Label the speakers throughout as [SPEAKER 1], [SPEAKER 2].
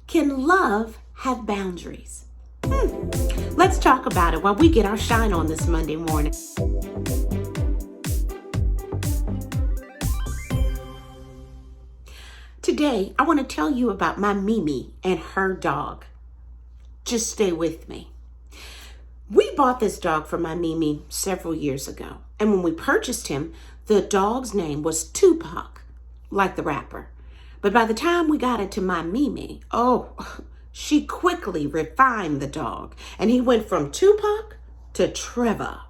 [SPEAKER 1] Can love have boundaries? Let's talk about it while we get our shine on this Monday morning. Today, I want to tell you about my Mimi and her dog. Just stay with me. We bought this dog for my Mimi several years ago. And when we purchased him, the dog's name was Tupac, like the rapper. But by the time we got it to my Mimi, she quickly refined the dog. And he went from Tupac to Trevor.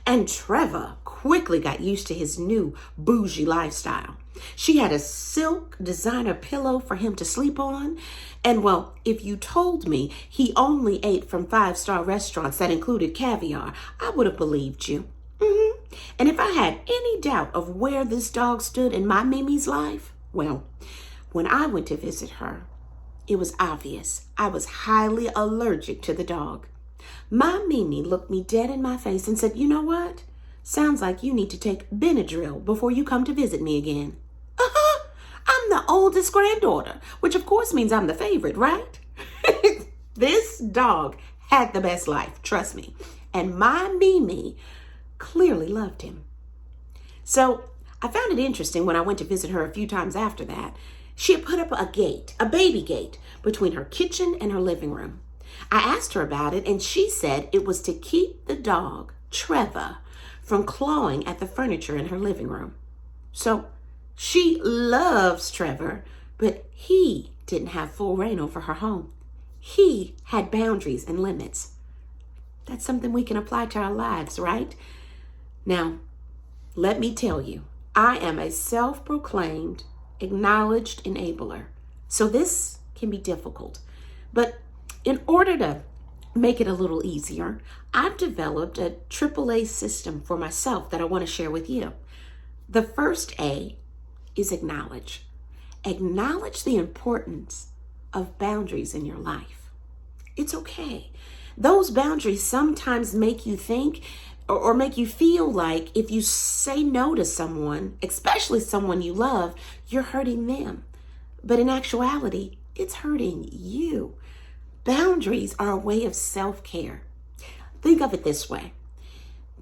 [SPEAKER 1] And Trevor quickly got used to his new bougie lifestyle. She had a silk designer pillow for him to sleep on. And well, if you told me he only ate from 5-star restaurants that included caviar, I would have believed you. And if I had any doubt of where this dog stood in my Mimi's life, well, when I went to visit her, it was obvious I was highly allergic to the dog. My Mimi looked me dead in my face and said, "You know what? Sounds like you need to take Benadryl before you come to visit me again." I'm the oldest granddaughter, which of course means I'm the favorite, right? This dog had the best life, trust me. And my Mimi clearly loved him. So I found it interesting when I went to visit her a few times after that. She had put up a gate, a baby gate, between her kitchen and her living room. I asked her about it, and she said it was to keep the dog, Trevor, from clawing at the furniture in her living room. So she loves Trevor, but he didn't have full reign over her home. He had boundaries and limits. That's something we can apply to our lives, right? Now, let me tell you, I am a self-proclaimed, acknowledged enabler. So this can be difficult. But in order to make it a little easier, I've developed a AAA system for myself that I want to share with you. The first A is acknowledge. Acknowledge the importance of boundaries in your life. It's okay. Those boundaries sometimes make you think or make you feel like if you say no to someone, especially someone you love, you're hurting them. But in actuality, it's hurting you. Boundaries are a way of self-care. Think of it this way.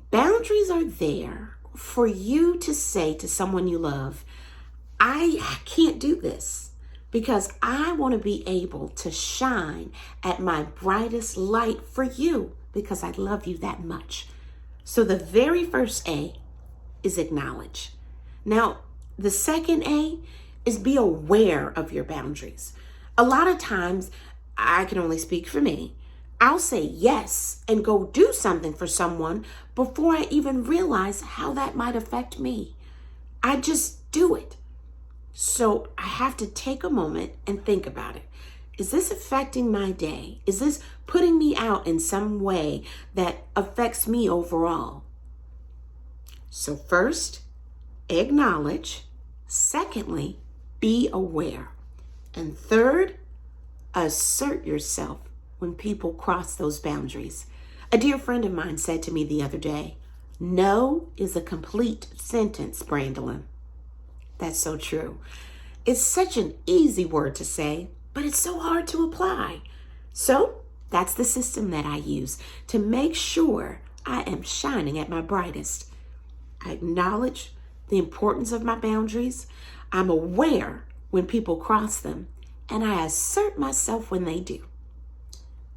[SPEAKER 1] Boundaries are there for you to say to someone you love, I can't do this because I want to be able to shine at my brightest light for you because I love you that much. So the very first A is acknowledge. Now, the second A is be aware of your boundaries. A lot of times, I can only speak for me, I'll say yes and go do something for someone before I even realize how that might affect me. I just do it. So I have to take a moment and think about it. Is this affecting my day? Is this putting me out in some way that affects me overall? So first, acknowledge. Secondly, be aware. And third, assert yourself when people cross those boundaries. A dear friend of mine said to me the other day, "No is a complete sentence, Brandolyn." That's so true. It's such an easy word to say, but it's so hard to apply. So that's the system that I use to make sure I am shining at my brightest. I acknowledge the importance of my boundaries. I'm aware when people cross them, and I assert myself when they do.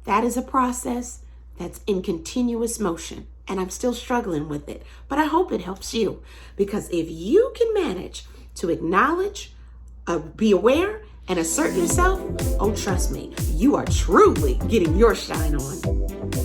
[SPEAKER 1] That is a process that's in continuous motion, and I'm still struggling with it, but I hope it helps you, because if you can manage to acknowledge, be aware, and assert yourself, oh, trust me, you are truly getting your shine on.